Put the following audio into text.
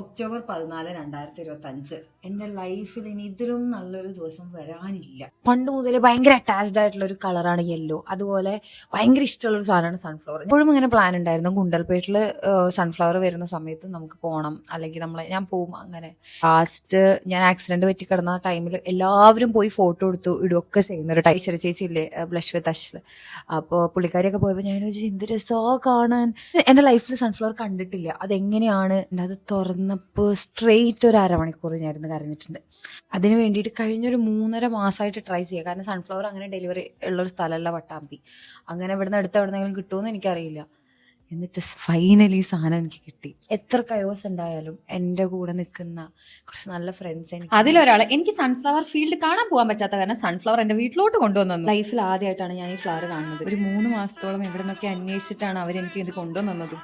October 14, 2025. എൻ്റെ ലൈഫിൽ ഇനി ഇതിലും നല്ലൊരു ദിവസം വരാനില്ല. പണ്ട് മുതലേ ഭയങ്കര അറ്റാച്ച്ഡ് ആയിട്ടുള്ള ഒരു കളറാണ് യെല്ലോ. അതുപോലെ ഭയങ്കര ഇഷ്ടമുള്ളൊരു സാധനമാണ് സൺഫ്ലവർ. എപ്പോഴും ഇങ്ങനെ പ്ലാൻ ഉണ്ടായിരുന്നു, ഗുണ്ടൽപേട്ടിൽ സൺഫ്ലവർ വരുന്ന സമയത്ത് നമുക്ക് പോകണം, അല്ലെങ്കിൽ ഞാൻ പോവും. അങ്ങനെ ലാസ്റ്റ് ഞാൻ ആക്സിഡന്റ് പറ്റി കിടന്ന ടൈമിൽ എല്ലാവരും പോയി ഫോട്ടോ എടുത്തു ഇടുകയൊക്കെ ചെയ്യുന്ന ഒരു ടൈശ്വര ചേച്ചി ഇല്ലേ, ബ്ലഷ് വിത്ത് അഷിൽ. അപ്പോൾ പുള്ളിക്കാരിയൊക്കെ പോയപ്പോൾ ഞാൻ വിചാരിച്ചു എന്ത് രസമാണ് കാണാൻ. എൻ്റെ ലൈഫിൽ സൺഫ്ലവർ കണ്ടിട്ടില്ല. അതെങ്ങനെയാണ് അത് തുറന്നപ്പോൾ സ്ട്രെയിറ്റ് ഒരു അരമണിക്കൂർ ഞാനിരുന്ന് കരഞ്ഞിട്ടുണ്ട്. അതിന് വേണ്ടിയിട്ട് കഴിഞ്ഞൊരു 3.5 മാസമായിട്ട് ട്രൈ ചെയ്യുക. കാരണം സൺഫ്ലവർ അങ്ങനെ ഡെലിവറി ഉള്ളൊരു സ്ഥലമല്ല പട്ടാമ്പി. അങ്ങനെ ഇവിടുന്ന് അടുത്ത് എവിടെന്നെങ്കിലും കിട്ടുമെന്ന് എനിക്കറിയില്ല. എന്നിട്ട് ഫൈനലി സാധനം എനിക്ക് കിട്ടി. എത്ര കയോസ് ഉണ്ടായാലും എൻ്റെ കൂടെ നിൽക്കുന്ന കുറച്ച് നല്ല ഫ്രണ്ട്സ് എനിക്ക്. അതിലൊരാൾ എനിക്ക് സൺഫ്ലവർ ഫീൽഡ് കാണാൻ പോകാൻ പറ്റാത്ത കാരണം സൺഫ്ലവർ എൻ്റെ വീട്ടിലോട്ട് കൊണ്ടുവന്നു. ലൈഫിൽ ആദ്യമായിട്ടാണ് ഞാൻ ഈ ഫ്ലവർ കാണുന്നത്. ഒരു 3 മാസത്തോളം എവിടെ നിന്നൊക്കെ അന്വേഷിച്ചിട്ടാണ് അവരെനിക്ക് ഇത് കൊണ്ടുവന്നത്.